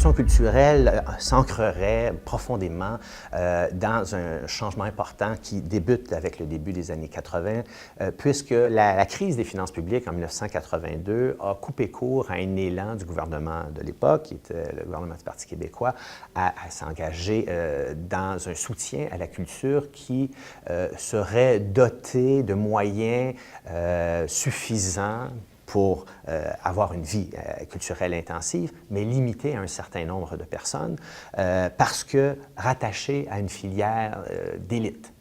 médiation culturelle s'ancrerait profondément dans un changement important qui débute avec le début des années 80, puisque la crise des finances publiques en 1982 a coupé court à un élan du gouvernement de l'époque, qui était le gouvernement du Parti québécois, à s'engager dans un soutien à la culture qui serait doté de moyens suffisants pour avoir une vie culturelle intensive, mais limitée à un certain nombre de personnes, parce que rattachée à une filière d'élite.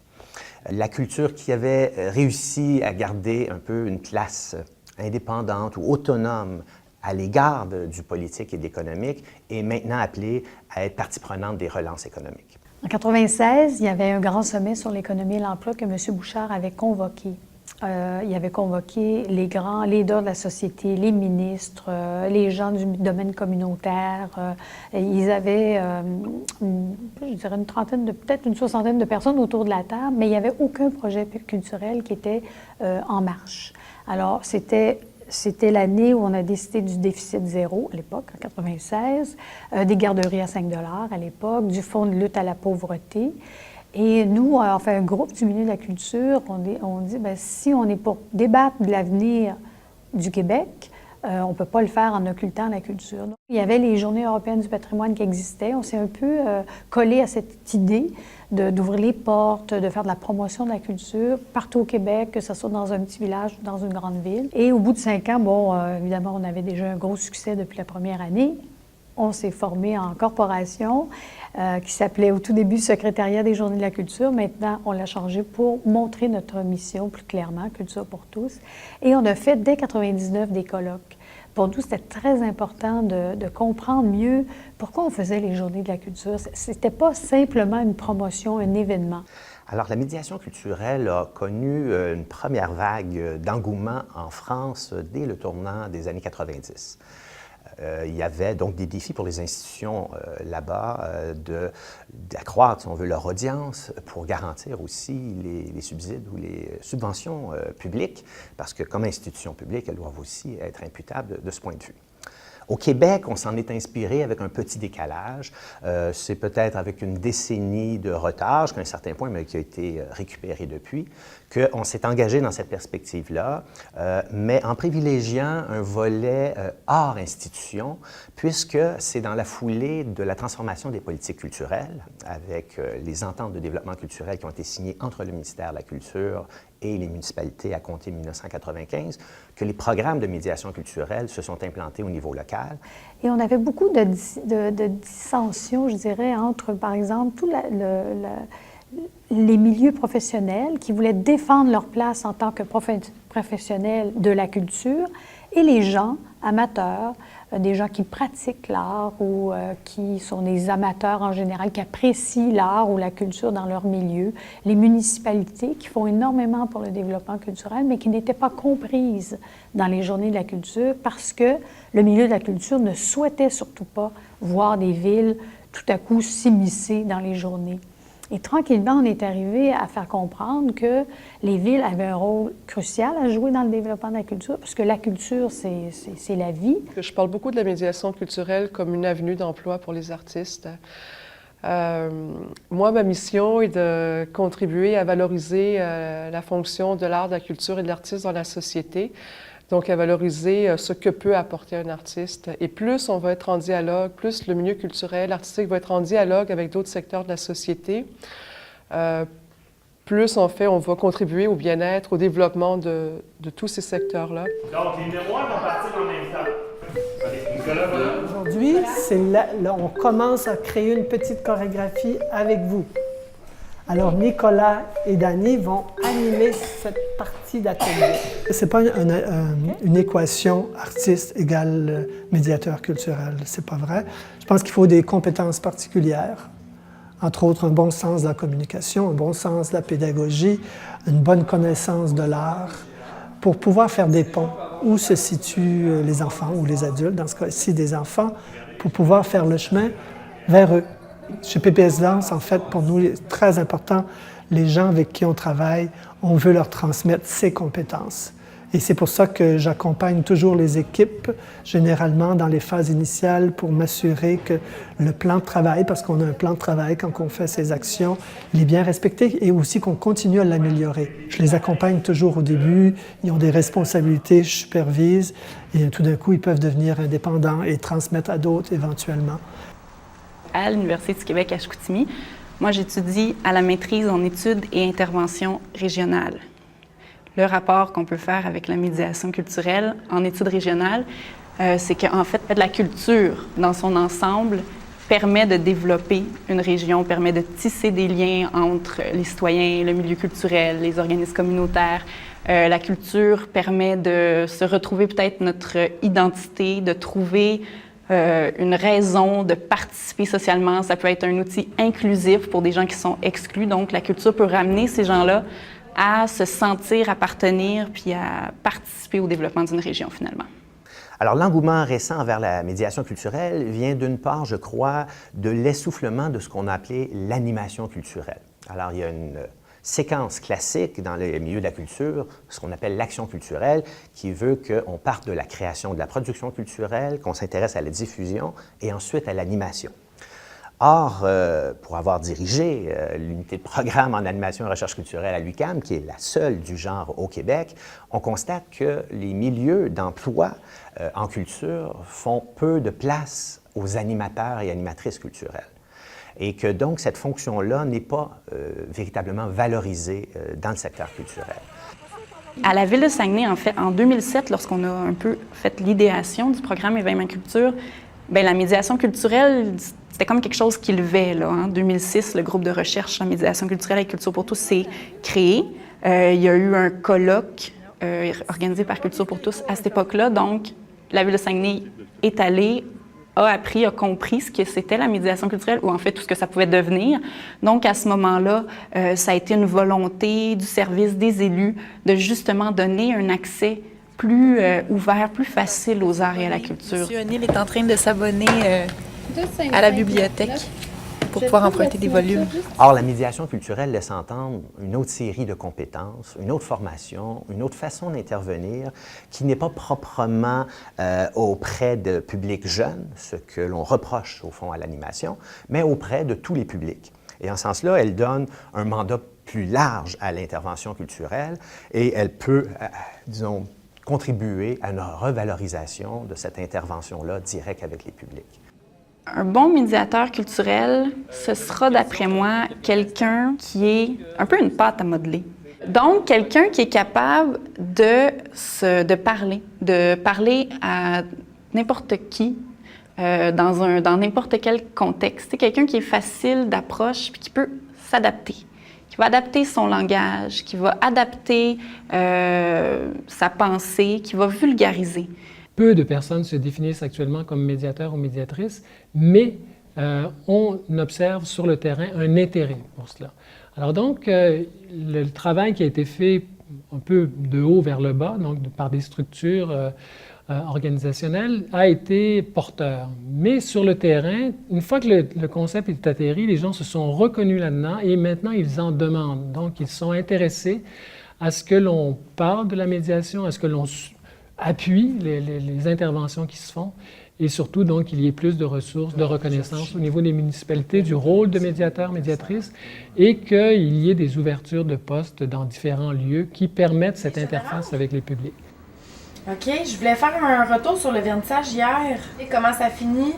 La culture qui avait réussi à garder un peu une place indépendante ou autonome à l'égard du politique et de l'économique est maintenant appelée à être partie prenante des relances économiques. En 1996, il y avait un grand sommet sur l'économie et l'emploi que M. Bouchard avait convoqué. Il avait convoqué les grands leaders de la société, les ministres, les gens du domaine communautaire. Ils avaient, je dirais, une trentaine, peut-être une soixantaine de personnes autour de la table, mais il n'y avait aucun projet culturel qui était en marche. Alors, c'était l'année où on a décidé du déficit zéro, à l'époque, en 1996, des garderies à 5 $ à l'époque, du Fonds de lutte à la pauvreté. Et nous, on fait un groupe du milieu de la culture, on dit, bien, si on est pour débattre de l'avenir du Québec, on ne peut pas le faire en occultant la culture. Donc, il y avait les Journées européennes du patrimoine qui existaient. On s'est un peu collé à cette idée d'ouvrir les portes, de faire de la promotion de la culture partout au Québec, que ce soit dans un petit village ou dans une grande ville. Et au bout de 5 ans, bon, évidemment, on avait déjà un gros succès depuis la première année. On s'est formé en corporation qui s'appelait au tout début Secrétariat des Journées de la culture. Maintenant, on l'a changé pour montrer notre mission plus clairement, Culture pour tous. Et on a fait dès 1999 des colloques. Pour nous, c'était très important de comprendre mieux pourquoi on faisait les Journées de la culture. C'était pas simplement une promotion, un événement. Alors, la médiation culturelle a connu une première vague d'engouement en France dès le tournant des années 90. Il y avait donc des défis pour les institutions là-bas d'accroître, si on veut, leur audience pour garantir aussi les subsides ou les subventions publiques, parce que comme institutions publiques, elles doivent aussi être imputables de ce point de vue. Au Québec, on s'en est inspiré avec un petit décalage. C'est peut-être avec une décennie de retard, jusqu'à un certain point, mais qui a été récupéré depuis, qu'on s'est engagé dans cette perspective-là, mais en privilégiant un volet hors institution, puisque c'est dans la foulée de la transformation des politiques culturelles, avec les ententes de développement culturel qui ont été signées entre le ministère de la Culture et les municipalités à compter de 1995, que les programmes de médiation culturelle se sont implantés au niveau local. Et on avait beaucoup de dissensions, je dirais, entre, par exemple, tous les milieux professionnels qui voulaient défendre leur place en tant que professionnels de la culture et les gens amateurs, des gens qui pratiquent l'art ou qui sont des amateurs en général, qui apprécient l'art ou la culture dans leur milieu, les municipalités qui font énormément pour le développement culturel, mais qui n'étaient pas comprises dans les Journées de la culture parce que le milieu de la culture ne souhaitait surtout pas voir des villes tout à coup s'immiscer dans les journées. Et tranquillement, on est arrivé à faire comprendre que les villes avaient un rôle crucial à jouer dans le développement de la culture, parce que la culture, c'est la vie. Je parle beaucoup de la médiation culturelle comme une avenue d'emploi pour les artistes. Moi, ma mission est de contribuer à valoriser la fonction de l'art, de la culture et de l'artiste dans la société. Donc, à valoriser ce que peut apporter un artiste. Et plus on va être en dialogue, plus le milieu culturel, artistique va être en dialogue avec d'autres secteurs de la société, plus en fait on va contribuer au bien-être, au développement de tous ces secteurs-là. Donc, les mémoires vont partir en même temps. Nicolas, voilà. Aujourd'hui, là, on commence à créer une petite chorégraphie avec vous. Alors, Nicolas et Dany vont animer cette partie d'atelier. Ce n'est pas une équation artiste égale médiateur culturel, c'est pas vrai. Je pense qu'il faut des compétences particulières, entre autres un bon sens de la communication, un bon sens de la pédagogie, une bonne connaissance de l'art, pour pouvoir faire des ponts où se situent les enfants ou les adultes, dans ce cas-ci des enfants, pour pouvoir faire le chemin vers eux. Chez PPS Danse, en fait, pour nous, c'est très important, les gens avec qui on travaille, on veut leur transmettre ces compétences. Et c'est pour ça que j'accompagne toujours les équipes, généralement dans les phases initiales, pour m'assurer que le plan de travail, parce qu'on a un plan de travail quand on fait ces actions, il est bien respecté et aussi qu'on continue à l'améliorer. Je les accompagne toujours au début, ils ont des responsabilités, je supervise, et tout d'un coup, ils peuvent devenir indépendants et transmettre à d'autres éventuellement. À l'Université du Québec à Chicoutimi, moi j'étudie à la maîtrise en études et interventions régionales. Le rapport qu'on peut faire avec la médiation culturelle en études régionales, c'est qu'en fait, la culture dans son ensemble permet de développer une région, permet de tisser des liens entre les citoyens, le milieu culturel, les organismes communautaires. La culture permet de se retrouver peut-être notre identité, de trouver une raison de participer socialement. Ça peut être un outil inclusif pour des gens qui sont exclus. Donc, la culture peut ramener ces gens-là à se sentir appartenir puis à participer au développement d'une région, finalement. Alors, l'engouement récent vers la médiation culturelle vient d'une part, je crois, de l'essoufflement de ce qu'on a appelé l'animation culturelle. Alors, il y a une séquence classique dans le milieu de la culture, ce qu'on appelle l'action culturelle, qui veut qu'on parte de la création, de la production culturelle, qu'on s'intéresse à la diffusion et ensuite à l'animation. Or, pour avoir dirigé l'unité de programme en animation et recherche culturelle à l'UQAM, qui est la seule du genre au Québec, on constate que les milieux d'emploi en culture font peu de place aux animateurs et animatrices culturelles. Et que donc cette fonction-là n'est pas véritablement valorisée dans le secteur culturel. À la Ville de Saguenay, en fait, en 2007, lorsqu'on a un peu fait l'idéation du programme Éveillement Culture, bien, la médiation culturelle, c'était comme quelque chose qui levait. Là, en 2006, le groupe de recherche en médiation culturelle et culture pour tous s'est créé. Il y a eu un colloque organisé par Culture pour tous à cette époque-là. Donc, la Ville de Saguenay est allée, a appris, a compris ce que c'était la médiation culturelle, ou en fait tout ce que ça pouvait devenir. Donc, à ce moment-là, ça a été une volonté du service des élus de justement donner un accès plus ouvert, plus facile aux arts et à la culture. M. O'Neill est en train de s'abonner à la bibliothèque pour pouvoir emprunter des volumes. Or, la médiation culturelle laisse entendre une autre série de compétences, une autre formation, une autre façon d'intervenir qui n'est pas proprement auprès de publics jeunes, ce que l'on reproche au fond à l'animation, mais auprès de tous les publics. Et en ce sens-là, elle donne un mandat plus large à l'intervention culturelle et elle peut, disons, contribuer à une revalorisation de cette intervention-là directe avec les publics. Un bon médiateur culturel, ce sera, d'après moi, quelqu'un qui est un peu une pâte à modeler. Donc, quelqu'un qui est capable de parler à n'importe qui, dans n'importe quel contexte. C'est quelqu'un qui est facile d'approche puis qui peut s'adapter, qui va adapter son langage, qui va adapter sa pensée, qui va vulgariser. Peu de personnes se définissent actuellement comme médiateurs ou médiatrices, mais on observe sur le terrain un intérêt pour cela. Alors donc, le travail qui a été fait un peu de haut vers le bas, donc par des structures organisationnelles, a été porteur. Mais sur le terrain, une fois que le concept est atterri, les gens se sont reconnus là-dedans et maintenant ils en demandent. Donc, ils sont intéressés à ce que l'on parle de la médiation, à ce que l'on appuie les interventions qui se font et surtout donc qu'il y ait plus de ressources, de reconnaissance au niveau des municipalités du rôle de médiateur, médiatrice et qu'il y ait des ouvertures de postes dans différents lieux qui permettent cette interface avec les publics. OK, je voulais faire un retour sur le vernissage hier. Et comment ça finit?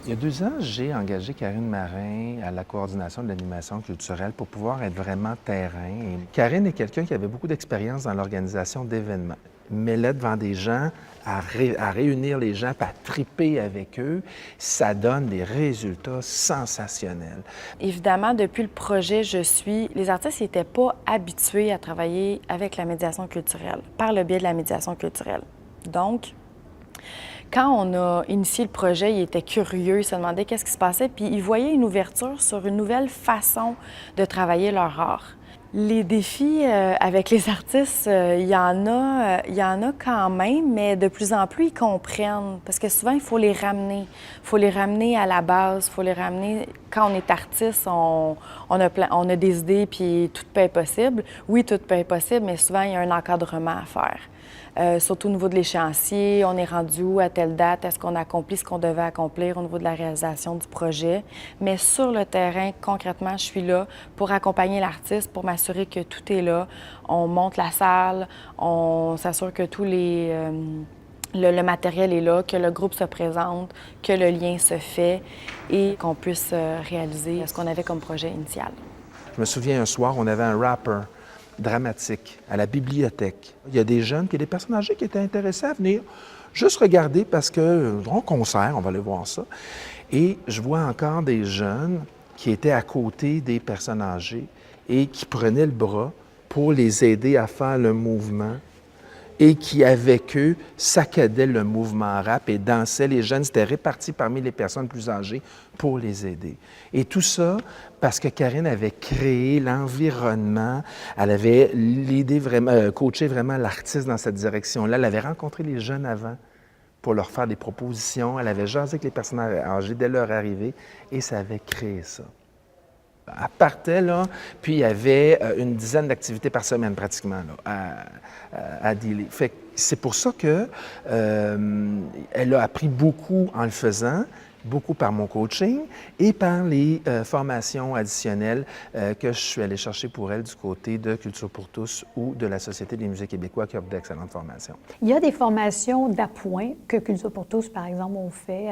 Il y a 2 ans, j'ai engagé Karine Marin à la coordination de l'animation culturelle pour pouvoir être vraiment terrain. Et Karine est quelqu'un qui avait beaucoup d'expérience dans l'organisation d'événements. Mais là, devant des gens, à réunir les gens, à triper avec eux, ça donne des résultats sensationnels. Évidemment, depuis le projet Je suis, les artistes n'étaient pas habitués à travailler avec la médiation culturelle, par le biais de la médiation culturelle. Donc, quand on a initié le projet, ils étaient curieux, ils se demandaient qu'est-ce qui se passait, puis ils voyaient une ouverture sur une nouvelle façon de travailler leur art. Les défis avec les artistes, il y en a quand même, mais de plus en plus, ils comprennent. Parce que souvent, il faut les ramener. Il faut les ramener à la base, il faut les ramener... Quand on est artiste, on a des idées, puis tout peut être possible. Oui, tout peut être possible, mais souvent, il y a un encadrement à faire. surtout au niveau de l'échéancier, on est rendu où à telle date, est-ce qu'on a accompli ce qu'on devait accomplir au niveau de la réalisation du projet. Mais sur le terrain, concrètement, je suis là pour accompagner l'artiste, pour m'assurer que tout est là. On monte la salle, on s'assure que tous les... le matériel est là, que le groupe se présente, que le lien se fait et qu'on puisse réaliser ce qu'on avait comme projet initial. Je me souviens un soir, on avait un rapper dramatique à la bibliothèque. Il y a des jeunes et des personnes âgées qui étaient intéressés à venir juste regarder parce que, concert, on va aller voir ça. Et je vois encore des jeunes qui étaient à côté des personnes âgées et qui prenaient le bras pour les aider à faire le mouvement et qui, avec eux, saccadaient le mouvement rap et dansaient. Les jeunes étaient répartis parmi les personnes plus âgées pour les aider. Et tout ça parce que Karine avait créé l'environnement, elle avait l'idée vraiment, coaché vraiment l'artiste dans cette direction-là. Elle avait rencontré les jeunes avant pour leur faire des propositions. Elle avait jasé avec les personnes âgées dès leur arrivée et ça avait créé ça. Elle partait, là, puis il y avait une dizaine d'activités par semaine, pratiquement, là, à dealer. Fait que c'est pour ça que elle a appris beaucoup en le faisant, beaucoup par mon coaching et par les formations additionnelles que je suis allé chercher pour elle du côté de Culture pour tous ou de la Société des musées québécois qui offre d'excellentes formations. Il y a des formations d'appoint que Culture pour tous, par exemple, on fait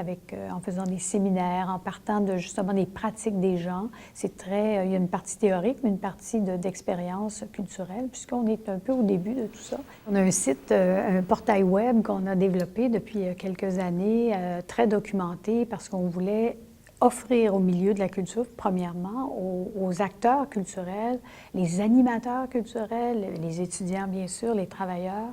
en faisant des séminaires, en partant de justement des pratiques des gens. C'est très, il y a une partie théorique, mais une partie d'expérience culturelle, puisqu'on est un peu au début de tout ça. On a un site, un portail web qu'on a développé depuis quelques années, très documenté, parce qu'on voulait offrir au milieu de la culture, premièrement, aux acteurs culturels, les animateurs culturels, les étudiants, bien sûr, les travailleurs,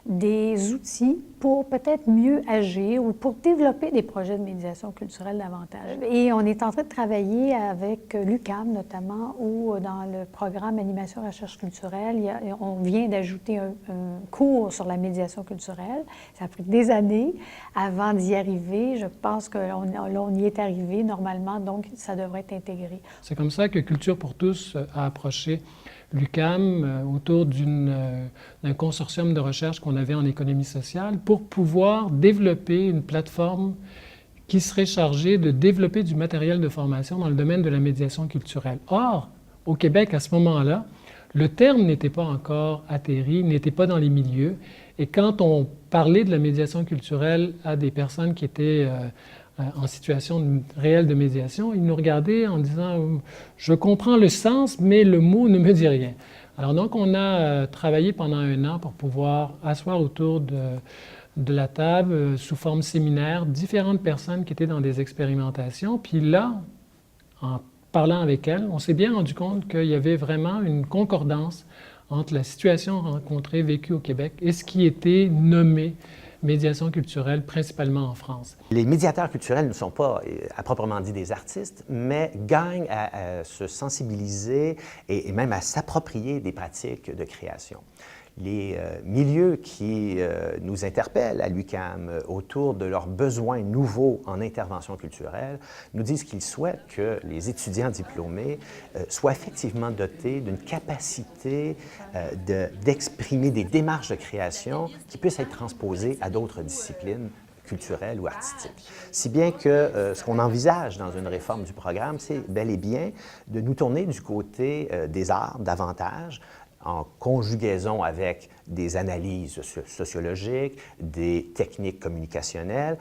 des outils pour peut-être mieux agir ou pour développer des projets de médiation culturelle davantage. Et on est en train de travailler avec l'UQAM, notamment, où dans le programme Animation Recherche culturelle, on vient d'ajouter un cours sur la médiation culturelle. Ça a pris des années avant d'y arriver. Je pense qu'on y est arrivé normalement, donc ça devrait être intégré. C'est comme ça que Culture pour tous a approché l'UQAM autour d'un consortium de recherche qu'on avait en économie sociale pour pouvoir développer une plateforme qui serait chargée de développer du matériel de formation dans le domaine de la médiation culturelle. Or, au Québec, à ce moment-là, le terme n'était pas encore atterri, n'était pas dans les milieux. Et quand on parlait de la médiation culturelle à des personnes qui étaient en situation réelle de médiation, ils nous regardaient en disant « Je comprends le sens, mais le mot ne me dit rien ». Alors donc, on a travaillé pendant 1 an pour pouvoir asseoir autour de la table, sous forme séminaire, différentes personnes qui étaient dans des expérimentations. Puis là, en parlant avec elles, on s'est bien rendu compte qu'il y avait vraiment une concordance entre la situation rencontrée, vécue au Québec, et ce qui était nommé médiation culturelle, principalement en France. Les médiateurs culturels ne sont pas, à proprement dit, des artistes, mais gagnent à se sensibiliser et même à s'approprier des pratiques de création. Les milieux qui nous interpellent à l'UQAM autour de leurs besoins nouveaux en intervention culturelle nous disent qu'ils souhaitent que les étudiants diplômés soient effectivement dotés d'une capacité d'exprimer des démarches de création qui puissent être transposées à d'autres disciplines culturelles ou artistiques. Si bien que ce qu'on envisage dans une réforme du programme, c'est bel et bien de nous tourner du côté des arts davantage, en conjugaison avec des analyses sociologiques, des techniques communicationnelles,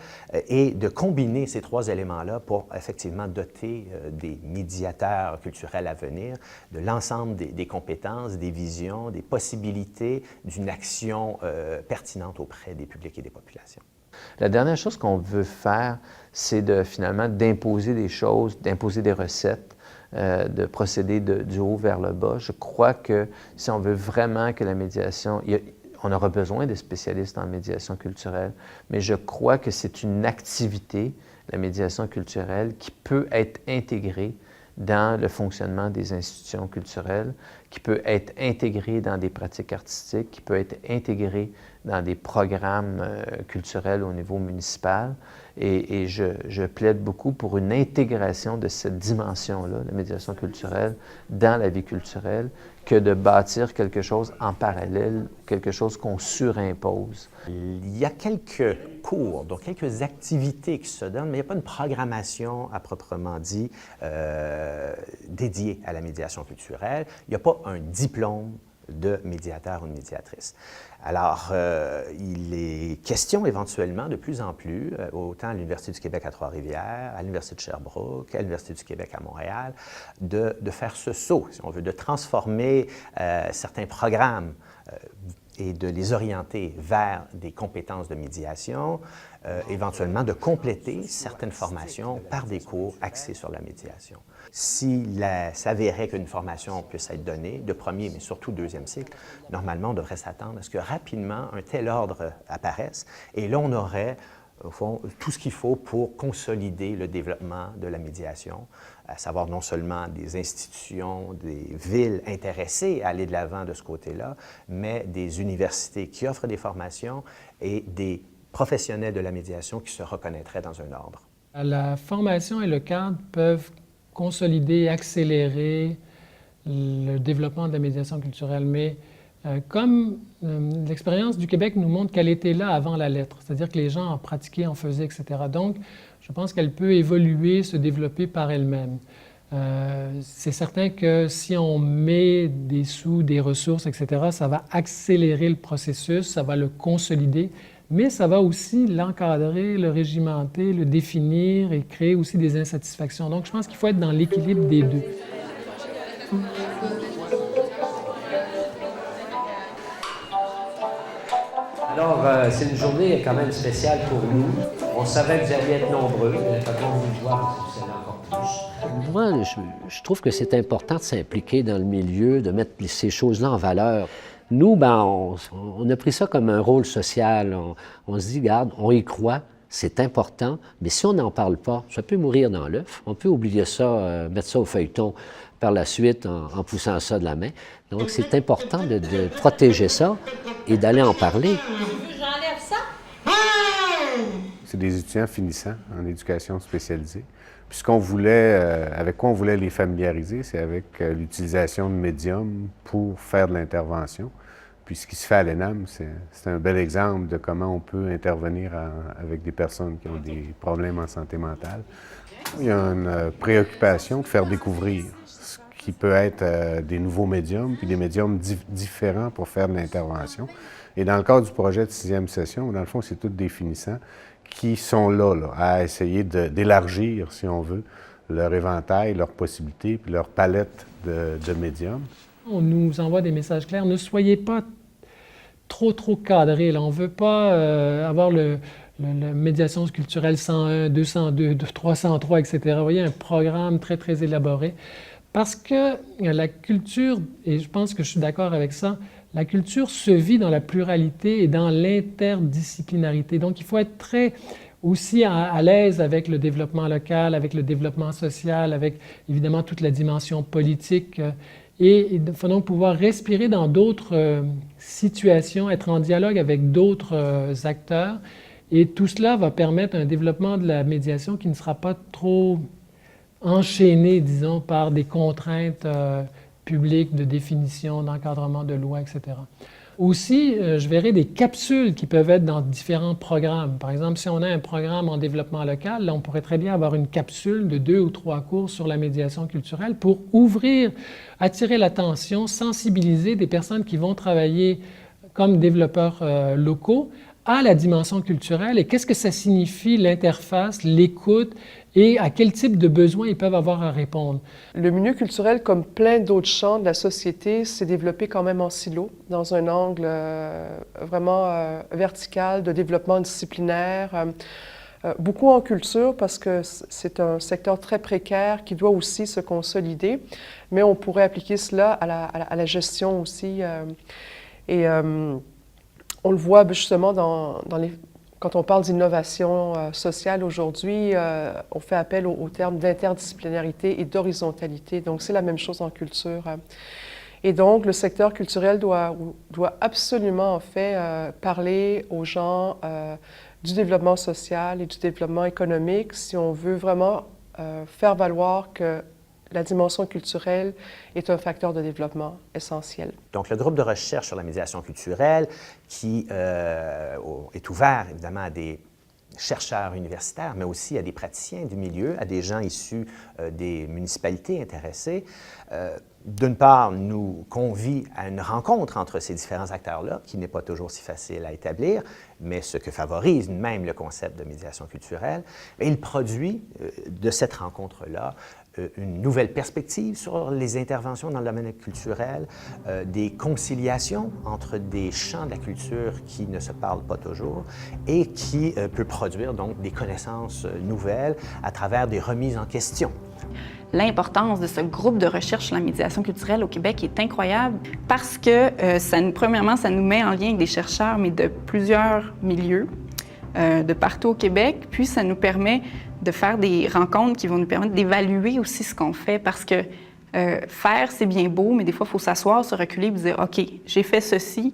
et de combiner ces 3 éléments-là pour effectivement doter des médiateurs culturels à venir de l'ensemble des compétences, des visions, des possibilités d'une action pertinente auprès des publics et des populations. La dernière chose qu'on veut faire, c'est finalement d'imposer des choses, d'imposer des recettes, de procéder du haut vers le bas. Je crois que si on veut vraiment que la médiation... on aura besoin des spécialistes en médiation culturelle, mais je crois que c'est une activité, la médiation culturelle, qui peut être intégrée dans le fonctionnement des institutions culturelles, qui peut être intégré dans des pratiques artistiques, qui peut être intégré dans des programmes culturels au niveau municipal. Et je plaide beaucoup pour une intégration de cette dimension-là, la médiation culturelle, dans la vie culturelle, que de bâtir quelque chose en parallèle, quelque chose qu'on surimpose. Il y a quelques cours, donc quelques activités qui se donnent, mais il n'y a pas une programmation à proprement dit dédiée à la médiation culturelle. Il n'y a pas un diplôme de médiateur ou de médiatrice. Alors, il est question éventuellement de plus en plus, autant à l'Université du Québec à Trois-Rivières, à l'Université de Sherbrooke, à l'Université du Québec à Montréal, de faire ce saut, si on veut, de transformer certains programmes et de les orienter vers des compétences de médiation, éventuellement de compléter certaines formations par des cours axés sur la médiation. S'il s'avérait qu'une formation puisse être donnée, de premier, mais surtout deuxième cycle, normalement, on devrait s'attendre à ce que rapidement un tel ordre apparaisse. Et là, on aurait, au fond, tout ce qu'il faut pour consolider le développement de la médiation, à savoir non seulement des institutions, des villes intéressées à aller de l'avant de ce côté-là, mais des universités qui offrent des formations et des professionnels de la médiation qui se reconnaîtraient dans un ordre. La formation et le cadre peuvent consolider, accélérer le développement de la médiation culturelle, mais comme l'expérience du Québec nous montre qu'elle était là avant la lettre, c'est-à-dire que les gens en pratiquaient, en faisaient, etc. Donc, je pense qu'elle peut évoluer, se développer par elle-même. C'est certain que si on met des sous, des ressources, etc., ça va accélérer le processus, ça va le consolider, mais ça va aussi l'encadrer, le régimenter, le définir et créer aussi des insatisfactions. Donc, je pense qu'il faut être dans l'équilibre des deux. Alors, c'est une journée quand même spéciale pour nous. On savait que vous alliez être nombreux, mais quand on vous voit, vous allez encore plus. Moi, je trouve que c'est important de s'impliquer dans le milieu, de mettre ces choses-là en valeur. Nous, ben, on a pris ça comme un rôle social. On se dit, regarde, on y croit, c'est important, mais si on n'en parle pas, ça peut mourir dans l'œuf. On peut oublier ça, mettre ça au feuilleton par la suite en poussant ça de la main. Donc, c'est important de protéger ça et d'aller en parler. J'enlève ça. C'est des étudiants finissants en éducation spécialisée. Puis ce qu'on voulait, avec quoi on voulait les familiariser, c'est avec l'utilisation de médiums pour faire de l'intervention. Puis ce qui se fait à l'ENAM, c'est un bel exemple de comment on peut intervenir avec des personnes qui ont des problèmes en santé mentale. Il y a une préoccupation de faire découvrir ce qui peut être des nouveaux médiums, puis des médiums différents pour faire de l'intervention. Et dans le cadre du projet de 6e session, dans le fond, c'est tous des finissants qui sont là à essayer d'élargir, si on veut, leur éventail, leurs possibilités, puis leur palette de médiums. On nous envoie des messages clairs. Ne soyez pas trop cadrés. Là. On ne veut pas avoir la médiation culturelle 101, 202, 303, etc. Vous voyez, un programme très élaboré. Parce que la culture, et je pense que je suis d'accord avec ça, la culture se vit dans la pluralité et dans l'interdisciplinarité. Donc, il faut être très aussi à l'aise avec le développement local, avec le développement social, avec évidemment toute la dimension politique. Et il faut donc pouvoir respirer dans d'autres situations, être en dialogue avec d'autres acteurs. Et tout cela va permettre un développement de la médiation qui ne sera pas trop enchaîné, disons, par des contraintes publiques de définition, d'encadrement de loi, etc. Aussi, je verrai des capsules qui peuvent être dans différents programmes. Par exemple, si on a un programme en développement local, là, on pourrait très bien avoir une capsule de 2 ou 3 cours sur la médiation culturelle pour ouvrir, attirer l'attention, sensibiliser des personnes qui vont travailler comme développeurs locaux à la dimension culturelle et qu'est-ce que ça signifie l'interface, l'écoute et à quel type de besoins ils peuvent avoir à répondre. Le milieu culturel, comme plein d'autres champs de la société, s'est développé quand même en silo, dans un angle vraiment vertical de développement disciplinaire. Beaucoup en culture parce que c'est un secteur très précaire qui doit aussi se consolider, mais on pourrait appliquer cela à la gestion aussi. On le voit justement Quand on parle d'innovation sociale aujourd'hui, on fait appel au terme d'interdisciplinarité et d'horizontalité. Donc, c'est la même chose en culture. Et donc, le secteur culturel doit absolument, en fait, parler aux gens du développement social et du développement économique si on veut vraiment faire valoir que la dimension culturelle est un facteur de développement essentiel. Donc, le groupe de recherche sur la médiation culturelle, qui est ouvert, évidemment, à des chercheurs universitaires, mais aussi à des praticiens du milieu, à des gens issus des municipalités intéressées, d'une part, nous convie à une rencontre entre ces différents acteurs-là, qui n'est pas toujours si facile à établir, mais ce que favorise même le concept de médiation culturelle. Et il produit de cette rencontre-là une nouvelle perspective sur les interventions dans le domaine culturel, des conciliations entre des champs de la culture qui ne se parlent pas toujours et qui peut produire donc des connaissances nouvelles à travers des remises en question. L'importance de ce groupe de recherche sur la médiation culturelle au Québec est incroyable parce que, premièrement, ça nous met en lien avec des chercheurs, mais de plusieurs milieux, de partout au Québec. Puis, ça nous permet de faire des rencontres qui vont nous permettre d'évaluer aussi ce qu'on fait parce que faire, c'est bien beau, mais des fois, il faut s'asseoir, se reculer et dire « OK, j'ai fait ceci,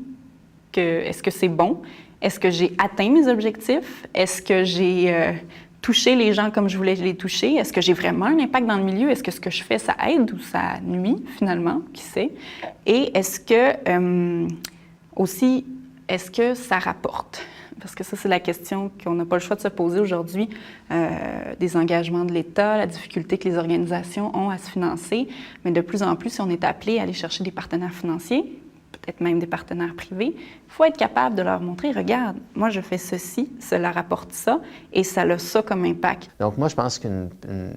est-ce que c'est bon? Est-ce que j'ai atteint mes objectifs? Est-ce que j'ai touché les gens comme je voulais les toucher? Est-ce que j'ai vraiment un impact dans le milieu? Est-ce que ce que je fais, ça aide ou ça nuit, finalement? Qui sait? Et est-ce que, aussi, est-ce que ça rapporte? Parce que ça, c'est la question qu'on n'a pas le choix de se poser aujourd'hui, des engagements de l'État, la difficulté que les organisations ont à se financer. Mais de plus en plus, si on est appelé à aller chercher des partenaires financiers, peut-être même des partenaires privés, il faut être capable de leur montrer, regarde, moi je fais ceci, cela rapporte ça, et ça a ça comme impact. Donc moi, je pense qu'une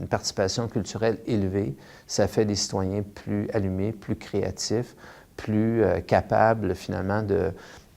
participation culturelle élevée, ça fait des citoyens plus allumés, plus créatifs, plus capables finalement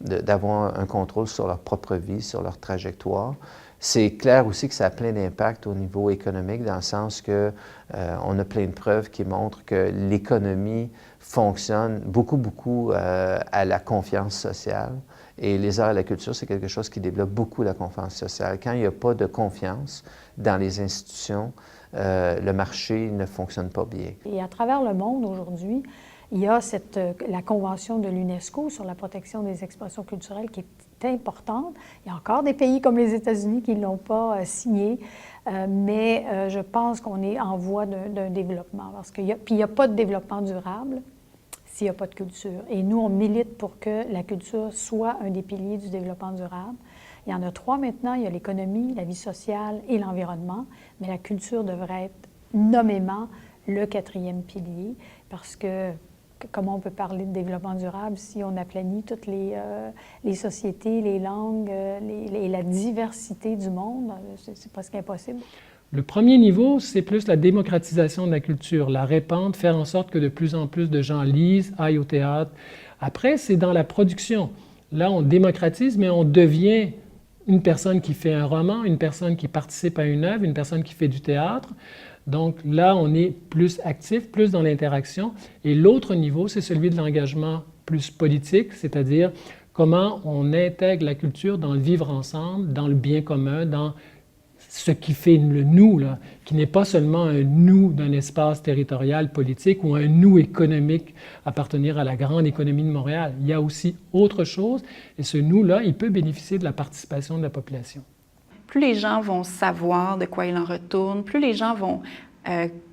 d'avoir un contrôle sur leur propre vie, sur leur trajectoire. C'est clair aussi que ça a plein d'impact au niveau économique, dans le sens que on a plein de preuves qui montrent que l'économie fonctionne beaucoup à la confiance sociale. Et les arts et la culture, c'est quelque chose qui développe beaucoup la confiance sociale. Quand il n'y a pas de confiance dans les institutions, le marché ne fonctionne pas bien. Et à travers le monde aujourd'hui, il y a la Convention de l'UNESCO sur la protection des expressions culturelles qui est importante. Il y a encore des pays comme les États-Unis qui ne l'ont pas signée, mais je pense qu'on est en voie d'un développement. Puis il n'y a pas de développement durable s'il n'y a pas de culture. Et nous, on milite pour que la culture soit un des piliers du développement durable. Il y en a 3 maintenant. Il y a l'économie, la vie sociale et l'environnement. Mais la culture devrait être nommément le 4e pilier parce que comment on peut parler de développement durable si on aplanit toutes les sociétés, les langues et la diversité du monde? C'est presque impossible. Le premier niveau, c'est plus la démocratisation de la culture, la répandre, faire en sorte que de plus en plus de gens lisent, aillent au théâtre. Après, c'est dans la production. Là, on démocratise, mais on devient une personne qui fait un roman, une personne qui participe à une œuvre, une personne qui fait du théâtre. Donc là, on est plus actif, plus dans l'interaction. Et l'autre niveau, c'est celui de l'engagement plus politique, c'est-à-dire comment on intègre la culture dans le vivre ensemble, dans le bien commun, dans ce qui fait le nous, là, qui n'est pas seulement un nous d'un espace territorial politique ou un nous économique appartenir à la grande économie de Montréal. Il y a aussi autre chose, et ce nous-là, il peut bénéficier de la participation de la population. Plus les gens vont savoir de quoi il en retourne, plus les gens vont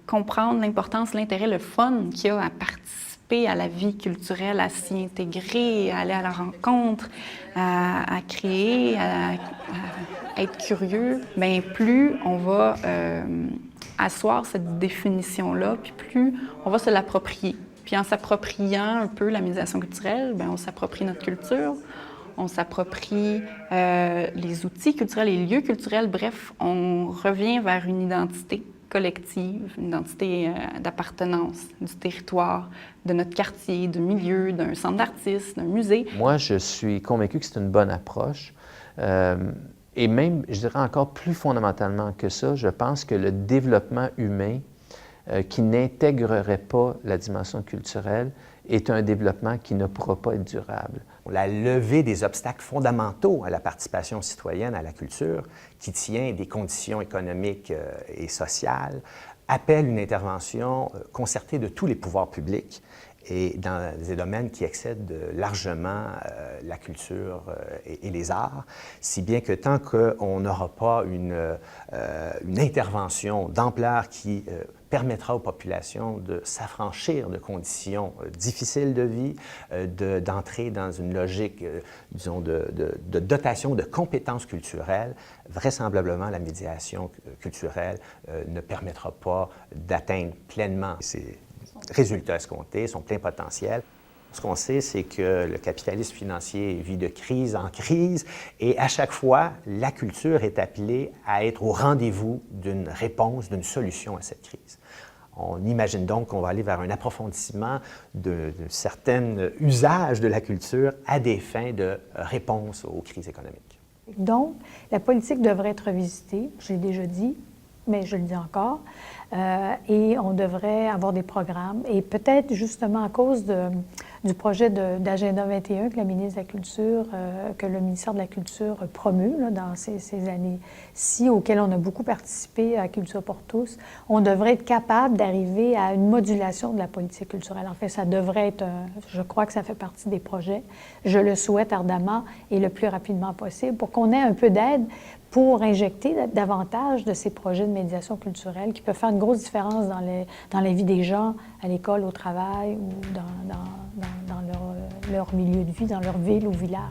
comprendre l'importance, l'intérêt, le fun qu'il y a à participer à la vie culturelle, à s'y intégrer, à aller à la rencontre, à créer, à être curieux, bien plus on va asseoir cette définition-là, puis plus on va se l'approprier. Puis en s'appropriant un peu la médiation culturelle, bien on s'approprie notre culture, on s'approprie les outils culturels, les lieux culturels, bref, on revient vers une identité collective, une identité d'appartenance du territoire, de notre quartier, du milieu, d'un centre d'artistes, d'un musée. Moi, je suis convaincu que c'est une bonne approche. Et même, je dirais encore plus fondamentalement que ça, je pense que le développement humain qui n'intégrerait pas la dimension culturelle est un développement qui ne pourra pas être durable. La levée des obstacles fondamentaux à la participation citoyenne à la culture, qui tient des conditions économiques et sociales, appelle une intervention concertée de tous les pouvoirs publics et dans des domaines qui excèdent largement la culture et les arts, si bien que tant qu'on n'aura pas une intervention d'ampleur qui permettra aux populations de s'affranchir de conditions difficiles de vie, d'entrer dans une logique, disons, de dotation de compétences culturelles, vraisemblablement la médiation culturelle ne permettra pas d'atteindre pleinement ces résultats escomptés, son plein potentiel. Ce qu'on sait, c'est que le capitalisme financier vit de crise en crise et à chaque fois, la culture est appelée à être au rendez-vous d'une réponse, d'une solution à cette crise. On imagine donc qu'on va aller vers un approfondissement de certains usages de la culture à des fins de réponse aux crises économiques. Donc, la politique devrait être revisitée, je l'ai déjà dit, mais je le dis encore, et on devrait avoir des programmes. Et peut-être justement à cause du projet d'Agenda 21 que la ministre de la Culture, que le ministère de la Culture promue là, dans ces années-ci, auxquelles on a beaucoup participé à Culture pour tous, on devrait être capable d'arriver à une modulation de la politique culturelle. En fait, ça devrait être, je crois que ça fait partie des projets. Je le souhaite ardemment et le plus rapidement possible pour qu'on ait un peu d'aide pour injecter davantage de ces projets de médiation culturelle qui peuvent faire une grosse différence dans la vie des gens, à l'école, au travail ou dans leur milieu de vie, dans leur ville ou village.